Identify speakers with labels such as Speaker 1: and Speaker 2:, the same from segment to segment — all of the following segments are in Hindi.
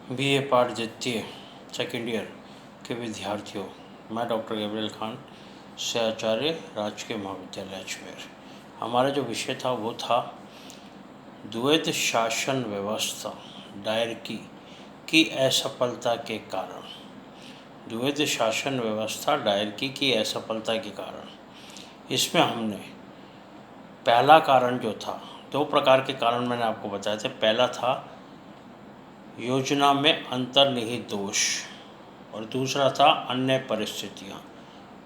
Speaker 1: बीए पाठ द्वितीय सेकेंड ईयर के विद्यार्थियों, मैं डॉक्टर गैब्रियल खान से आचार्य राजकीय महाविद्यालय अजमेर। हमारा जो विषय था वो था द्वैध शासन व्यवस्था डायरकी की असफलता के कारण। द्वैध शासन व्यवस्था डायरकी की असफलता के कारण इसमें हमने पहला कारण जो था, दो प्रकार के कारण मैंने आपको बताए थे। पहला था योजना में अंतर्निहित दोष और दूसरा था अन्य परिस्थितियाँ।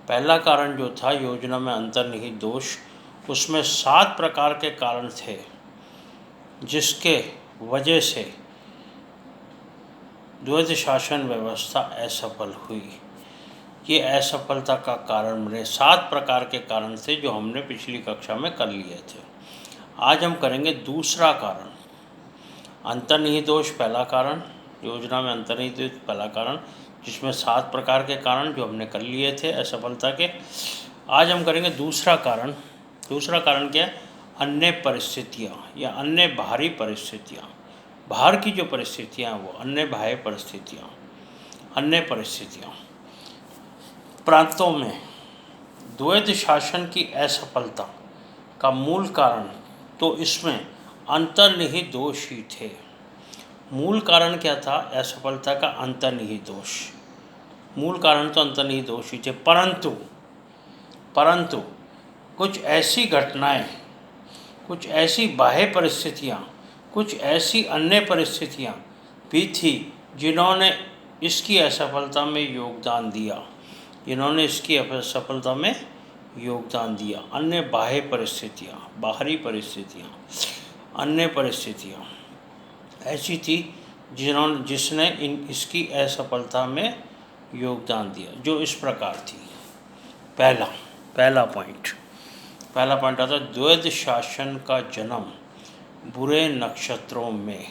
Speaker 1: पहला कारण जो था योजना में अंतर्निहित दोष, उसमें 7 प्रकार के कारण थे जिसके वजह से द्वैध शासन व्यवस्था असफल हुई। ये असफलता का कारण बने 7 प्रकार के कारण थे जो हमने पिछली कक्षा में कर लिए थे। आज हम करेंगे दूसरा कारण, अंतर्निहित दोष पहला कारण, योजना में अंतर्निहित दोष पहला कारण, जिसमें 7 प्रकार के कारण जो हमने कर लिए थे असफलता के। आज हम करेंगे दूसरा कारण। दूसरा कारण क्या है? अन्य परिस्थितियाँ या अन्य बाहरी परिस्थितियाँ। बाहर की जो परिस्थितियाँ हैं वो अन्य बाह्य परिस्थितियाँ। अन्य परिस्थितियाँ प्रांतों में द्वैध शासन की असफलता का मूल कारण तो इसमें अंतर्निहित दोष ही थे। मूल कारण क्या था असफलता का? अंतर्निहित दोष। मूल कारण तो अंतर्निहित दोष ही थे, परंतु कुछ ऐसी घटनाएं, कुछ ऐसी बाह्य परिस्थितियां, कुछ ऐसी अन्य परिस्थितियां भी थी जिन्होंने इसकी असफलता में योगदान दिया। अन्य बाह्य परिस्थितियाँ, बाहरी परिस्थितियाँ, अन्य परिस्थितियाँ ऐसी थी जिसने इसकी असफलता में योगदान दिया, जो इस प्रकार थी। पहला पॉइंट आता है द्वैध शासन का जन्म बुरे नक्षत्रों में।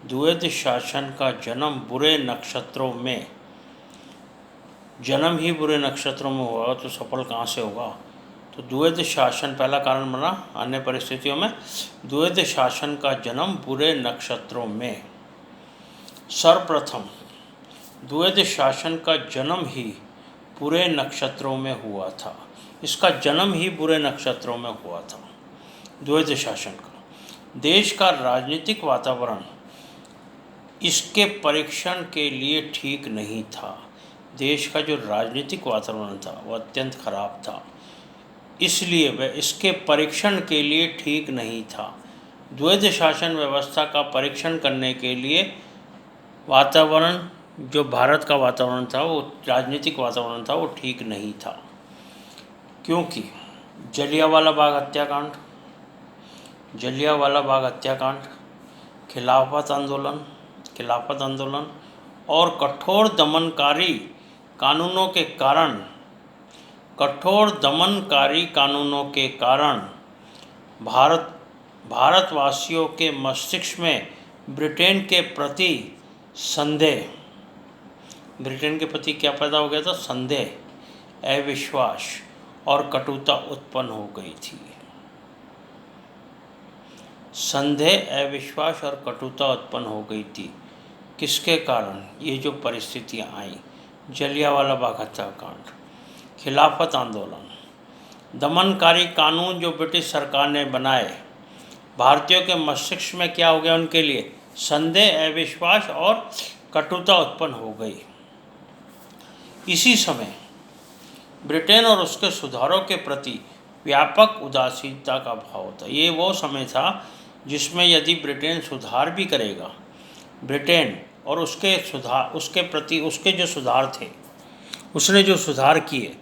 Speaker 1: द्वैध शासन का जन्म बुरे नक्षत्रों में। जन्म ही बुरे नक्षत्रों में हुआ तो सफल कहाँ से होगा? तो द्वैध शासन पहला कारण बना। अन्य परिस्थितियों में द्वैध शासन का जन्म बुरे नक्षत्रों में। सर्वप्रथम द्वैध शासन का जन्म ही बुरे नक्षत्रों में हुआ था। इसका जन्म ही बुरे नक्षत्रों में हुआ था, द्वैध शासन का। देश का राजनीतिक वातावरण इसके परीक्षण के लिए ठीक नहीं था। देश का जो राजनीतिक वातावरण था वो अत्यंत खराब था, इसलिए वह इसके परीक्षण के लिए ठीक नहीं था। द्वैध शासन व्यवस्था का परीक्षण करने के लिए वातावरण, जो भारत का वातावरण था, वो राजनीतिक वातावरण था, वो ठीक नहीं था। क्योंकि जलियांवाला बाग हत्याकांड, खिलाफत आंदोलन और कठोर दमनकारी कानूनों के कारण भारतवासियों के मस्तिष्क में ब्रिटेन के प्रति क्या पैदा हो गया था? संदेह, अविश्वास और कटुता उत्पन्न हो गई थी। किसके कारण? ये जो परिस्थितियाँ आई, जलियांवाला बाग हत्याकांड, खिलाफत आंदोलन, दमनकारी कानून जो ब्रिटिश सरकार ने बनाए, भारतीयों के मस्तिष्क में क्या हो गया? उनके लिए संदेह, अविश्वास और कटुता उत्पन्न हो गई। इसी समय ब्रिटेन और उसके सुधारों के प्रति व्यापक उदासीनता का भाव था। ये वो समय था जिसमें यदि ब्रिटेन सुधार भी करेगा, ब्रिटेन और उसके प्रति उसके जो सुधार थे, उसने जो सुधार किए,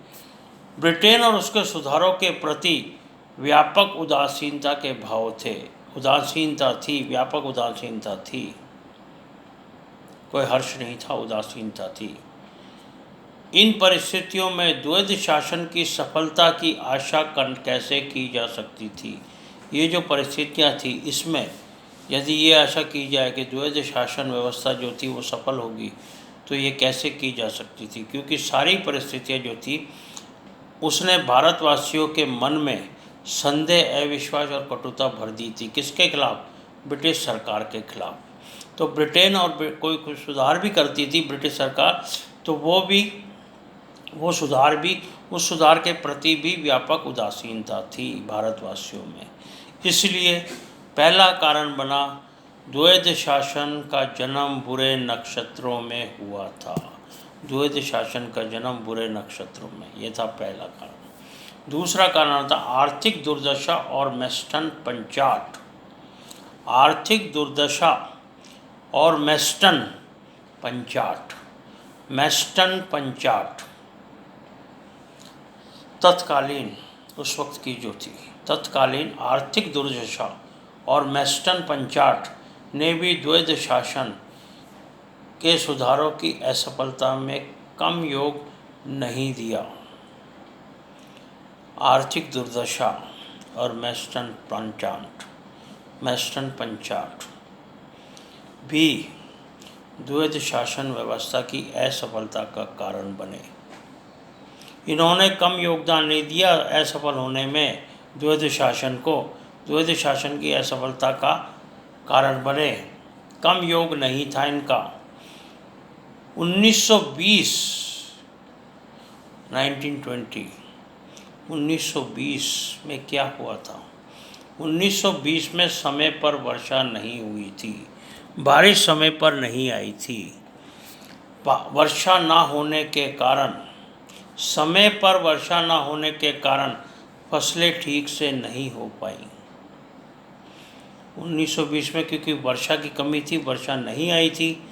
Speaker 1: ब्रिटेन और उसके सुधारों के प्रति व्यापक उदासीनता के भाव थे। व्यापक उदासीनता थी, कोई हर्ष नहीं था, उदासीनता थी। इन परिस्थितियों में द्वैध शासन की सफलता की आशा कैसे की जा सकती थी? ये जो परिस्थितियाँ थी, इसमें यदि ये आशा की जाए कि द्वैध शासन व्यवस्था जो थी वो सफल होगी, तो ये कैसे की जा सकती थी? क्योंकि सारी परिस्थितियाँ जो थी उसने भारतवासियों के मन में संदेह, अविश्वास और कटुता भर दी थी। किसके खिलाफ? ब्रिटिश सरकार के खिलाफ। तो ब्रिटेन और कोई कुछ सुधार भी करती थी ब्रिटिश सरकार, तो वो सुधार भी, उस सुधार के प्रति भी व्यापक उदासीनता थी भारतवासियों में। इसलिए पहला कारण बना द्वैध शासन का जन्म बुरे नक्षत्रों में हुआ था। द्वैध शासन का जन्म बुरे नक्षत्रों में, ये था पहला कारण। दूसरा कारण था आर्थिक दुर्दशा और मेस्टन पंचाट। आर्थिक दुर्दशा और मेस्टन पंचाट। मेस्टन पंचाट तत्कालीन, उस वक्त की जो थी तत्कालीन आर्थिक दुर्दशा और मेस्टन पंचाट ने भी द्वैध शासन के सुधारों की असफलता में कम योग नहीं दिया। आर्थिक दुर्दशा और मेस्टन पंचाट भी द्वैध शासन व्यवस्था की असफलता का कारण बने। इन्होंने कम योगदान नहीं दिया असफल होने में द्वैध शासन को, द्वैध शासन की असफलता का कारण बने, कम योग नहीं था इनका। 1920 में क्या हुआ था? 1920 में समय पर वर्षा नहीं हुई थी, बारिश समय पर नहीं आई थी। वर्षा ना होने के कारण, समय पर वर्षा ना होने के कारण फसलें ठीक से नहीं हो पाई। 1920 में क्योंकि वर्षा की कमी थी, वर्षा नहीं आई थी,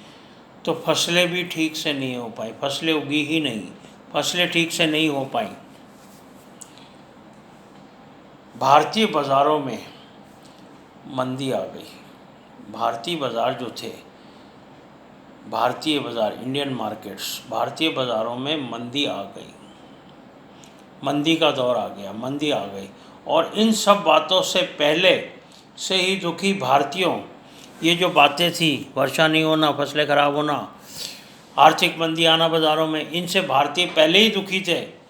Speaker 1: तो फसलें भी ठीक से नहीं हो पाई, फसलें उगी ही नहीं, फसलें ठीक से नहीं हो पाई। भारतीय बाज़ारों में मंदी आ गई। भारतीय बाज़ार जो थे, भारतीय बाज़ार, इंडियन मार्केट्स, भारतीय बाज़ारों में मंदी आ गई, मंदी का दौर आ गया, मंदी आ गई। और इन सब बातों से पहले से ही दुखी भारतीयों, ये जो बातें थी, वर्षा नहीं होना, फसलें खराब होना, आर्थिक मंदी आना बाज़ारों में, इनसे भारतीय पहले ही दुखी थे।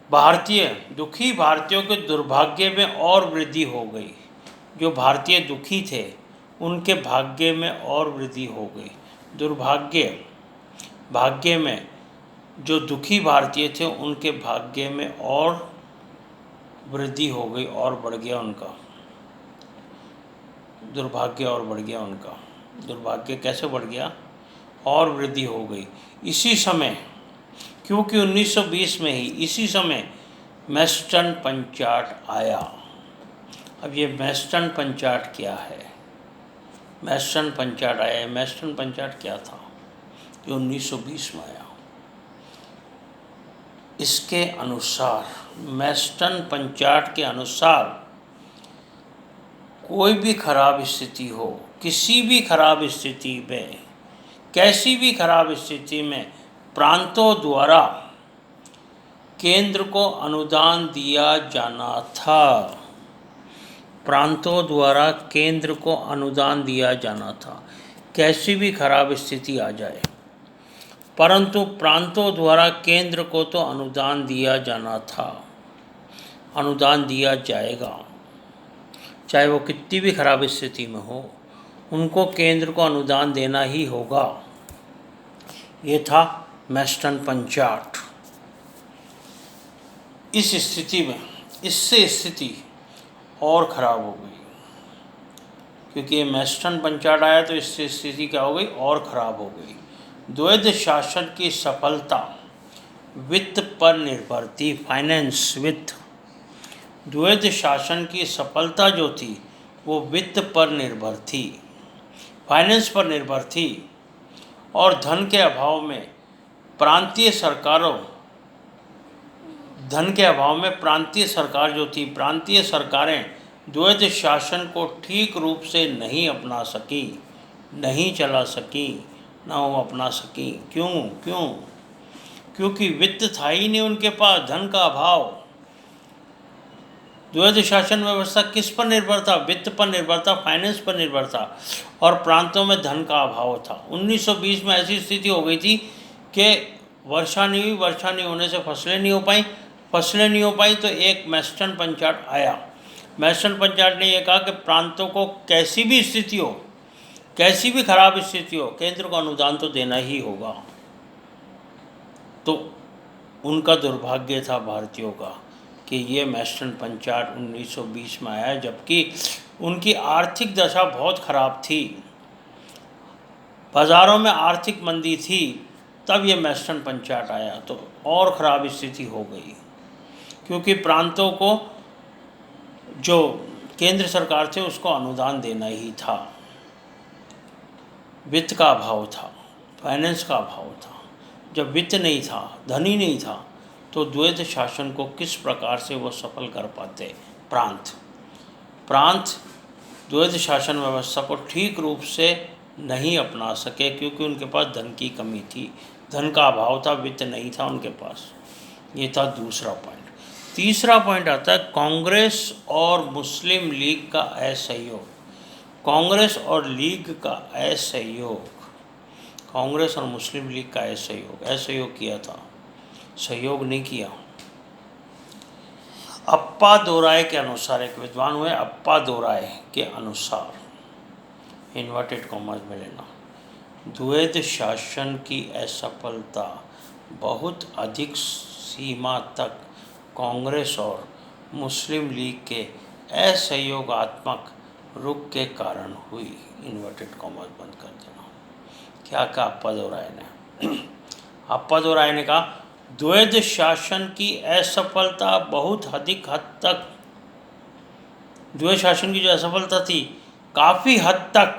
Speaker 1: दुखी भारतीयों के दुर्भाग्य में और वृद्धि हो गई। जो भारतीय दुखी थे उनके भाग्य में और वृद्धि हो गई। भाग्य में जो दुखी भारतीय थे उनके भाग्य में और वृद्धि हो गई, और बढ़ गया उनका दुर्भाग्य, और बढ़ गया उनका दुर्भाग्य। कैसे बढ़ गया? और वृद्धि हो गई इसी समय, क्योंकि 1920 में ही इसी समय मेस्टन पंचाट आया। अब ये मेस्टन पंचाट क्या है? मेस्टन पंचाट आया। मेस्टन पंचाट क्या था? जो 1920 में आया। इसके अनुसार, मेस्टन पंचाट के अनुसार, कोई भी खराब स्थिति हो, किसी भी खराब स्थिति में, कैसी भी खराब स्थिति में प्रांतों द्वारा केंद्र को अनुदान दिया जाना था। प्रांतों द्वारा केंद्र को अनुदान दिया जाना था। कैसी भी खराब स्थिति आ जाए, परंतु प्रांतों द्वारा केंद्र को तो अनुदान दिया जाना था, अनुदान दिया जाएगा, चाहे वो कितनी भी खराब स्थिति में हो, उनको केंद्र को अनुदान देना ही होगा। ये था मेस्टन पंचाट। इस स्थिति में, इससे स्थिति और ख़राब हो गई, क्योंकि ये मेस्टन पंचाट आया तो इससे स्थिति क्या हो गई? और ख़राब हो गई। द्वैध शासन की सफलता वित्त पर निर्भर थी, फाइनेंस, वित्त। द्वैध शासन की सफलता जो थी वो वित्त पर निर्भर थी, फाइनेंस पर निर्भर थी। और धन के अभाव में प्रांतीय सरकार जो थी, प्रांतीय सरकारें द्वैध शासन को ठीक रूप से नहीं अपना सकी, नहीं चला सकी, ना वो अपना सकी। क्यों? क्योंकि वित्त था ही नहीं उनके पास, धन का अभाव। द्वैध शासन व्यवस्था किस पर निर्भर था? वित्त पर निर्भर था, फाइनेंस पर निर्भर था, और प्रांतों में धन का अभाव था। 1920 में ऐसी स्थिति हो गई थी कि वर्षा नहीं हुई, वर्षा नहीं होने से फसलें नहीं हो पाई, तो एक मेस्टन पंचाट आया। मेस्टन पंचाट ने यह कहा कि प्रांतों को कैसी भी स्थिति हो, कैसी भी खराब स्थिति हो, केंद्र को अनुदान तो देना ही होगा। तो उनका दुर्भाग्य था भारतीयों का कि ये मैस्टन पंचायत 1920 में आया, जबकि उनकी आर्थिक दशा बहुत ख़राब थी, बाज़ारों में आर्थिक मंदी थी, तब ये मैस्टन पंचायत आया तो और ख़राब स्थिति हो गई, क्योंकि प्रांतों को जो केंद्र सरकार थे उसको अनुदान देना ही था। वित्त का अभाव था, फाइनेंस का अभाव था। जब वित्त नहीं था, धन ही नहीं था, तो द्वैध शासन को किस प्रकार से वो सफल कर पाते। प्रांत द्वैध शासन व्यवस्था को ठीक रूप से नहीं अपना सके, क्योंकि उनके पास धन की कमी थी, धन का अभाव था, वित्त नहीं था उनके पास। ये था दूसरा पॉइंट। तीसरा पॉइंट आता है कांग्रेस और मुस्लिम लीग का असहयोग। कांग्रेस और लीग का असहयोग, कांग्रेस और मुस्लिम लीग का असहयोग किया था, सहयोग नहीं किया। अप्पा दोराय के अनुसार, एक विद्वान हुए अप्पा दोराय के अनुसार, इन्वर्टेड कॉमर्स में लेना, द्वैध शासन की असफलता बहुत अधिक सीमा तक कांग्रेस और मुस्लिम लीग के असहयोगात्मक रुख के कारण हुई। इन्वर्टेड कॉमर्स बंद कर देना। क्या कहा अप्पा दोराय ने? अप्पा दोराय ने कहा द्वैध शासन की असफलता बहुत अधिक हद तक, द्वैध शासन की जो असफलता थी काफ़ी हद तक,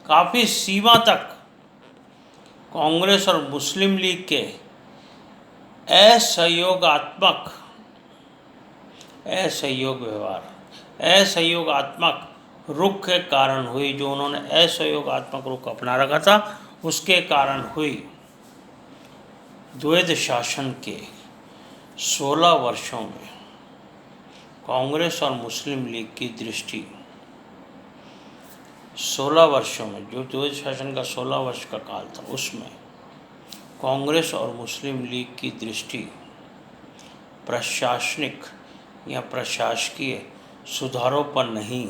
Speaker 1: काफ़ी सीमा तक कांग्रेस और मुस्लिम लीग के असहयोगात्मक रुख के कारण हुई। जो उन्होंने असहयोगात्मक रुख अपना रखा था उसके कारण हुई। द्वैध शासन के 16 वर्षों में कांग्रेस और मुस्लिम लीग की दृष्टि, 16 वर्षों में, जो द्वैध शासन का 16 वर्ष का काल था, उसमें कांग्रेस और मुस्लिम लीग की दृष्टि प्रशासनिक या प्रशासकीय सुधारों पर नहीं,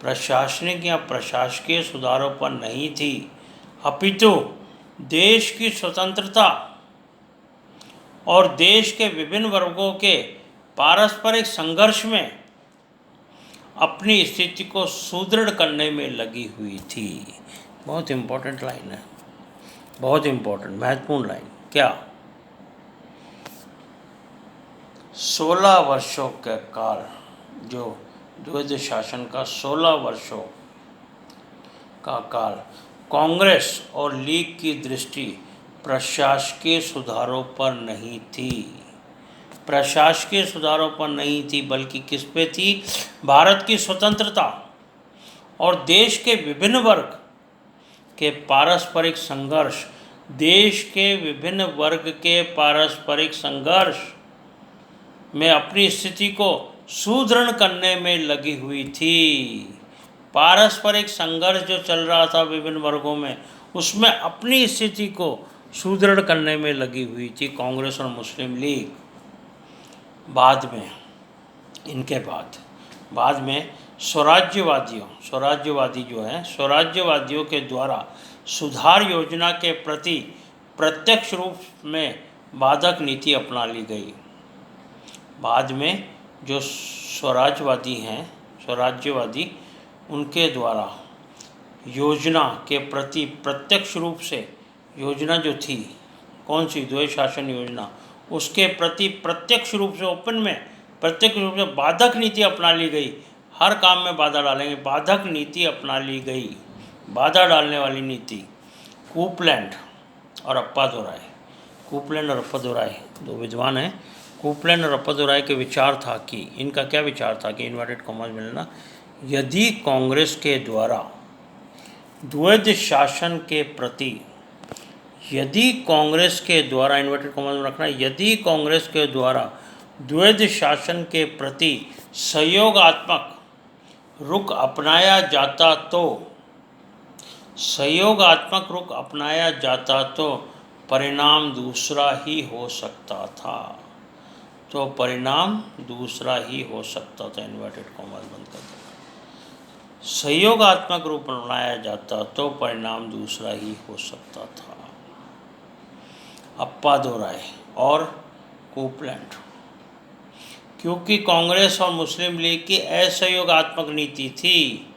Speaker 1: प्रशासनिक या प्रशासकीय सुधारों पर नहीं थी, अपितु देश की स्वतंत्रता और देश के विभिन्न वर्गों के पारस्परिक संघर्ष में अपनी स्थिति को सुदृढ़ करने में लगी हुई थी। बहुत इम्पोर्टेंट लाइन है, बहुत इम्पोर्टेंट, महत्वपूर्ण लाइन। क्या? 16 वर्षों का काल, जो द्वैध शासन का 16 वर्षों का काल, कांग्रेस और लीग की दृष्टि प्रशासकीय सुधारों पर नहीं थी, प्रशासकीय सुधारों पर नहीं थी, बल्कि किस पे थी? भारत की स्वतंत्रता और देश के विभिन्न वर्ग के पारस्परिक संघर्ष, देश के विभिन्न वर्ग के पारस्परिक संघर्ष में अपनी स्थिति को सुदृढ़ करने में लगी हुई थी। पारस्परिक संघर्ष जो चल रहा था विभिन्न वर्गों में, उसमें अपनी स्थिति को सुदृढ़ करने में लगी हुई थी कांग्रेस और मुस्लिम लीग। बाद में, इनके बाद में स्वराज्यवादियों के द्वारा सुधार योजना के प्रति प्रत्यक्ष रूप में बाधक नीति अपना ली गई। बाद में जो स्वराज्यवादी उनके द्वारा योजना के प्रति प्रत्यक्ष रूप से, योजना जो थी कौन सी? द्वैध शासन योजना, उसके प्रति प्रत्यक्ष रूप से, ओपन में प्रत्यक्ष रूप से बाधक नीति अपना ली गई। हर काम में बाधा डालेंगे, बाधक नीति अपना ली गई, बाधा डालने वाली नीति। कूपलैंड और अप्पा दोराय दो विद्वान हैं। कूपलैंड और अप्पा दोराय के विचार था कि, इनका क्या विचार था कि, इन्वर्टेड कॉमर्स में लेना, यदि कांग्रेस के द्वारा द्वैध शासन के प्रति, यदि कांग्रेस के द्वारा, इन्वर्टेड कॉमर्स में रखना, यदि कांग्रेस के द्वारा द्वैध शासन के प्रति सहयोगात्मक रुख अपनाया जाता तो परिणाम दूसरा ही हो सकता था। इन्वर्टेड कॉमर्स बंद कर देना। सहयोगात्मक रूप अपनाया जाता तो परिणाम दूसरा ही हो सकता था। अप्पादोराय और कोपलैंड, क्योंकि कांग्रेस और मुस्लिम लीग की असहयोगात्मक नीति थी,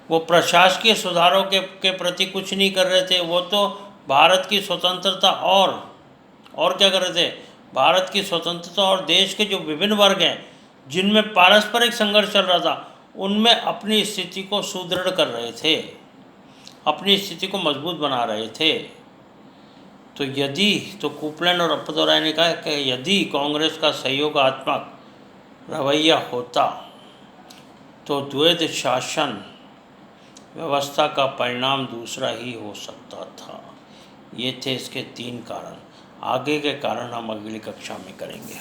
Speaker 1: वो प्रशासकीय सुधारों के प्रति कुछ नहीं कर रहे थे। वो तो भारत की स्वतंत्रता और क्या कर रहे थे, भारत की स्वतंत्रता और देश के जो विभिन्न वर्ग हैं जिनमें पारस्परिक संघर्ष चल रहा था, उनमें अपनी स्थिति को सुदृढ़ कर रहे थे, अपनी स्थिति को मजबूत बना रहे थे। तो कोपलैंड और अप्पादोराय ने कहा कि यदि कांग्रेस का सहयोगात्मक रवैया होता तो द्वैध शासन व्यवस्था का परिणाम दूसरा ही हो सकता था। ये थे इसके 3 कारण। आगे के कारण हम अगली कक्षा में करेंगे।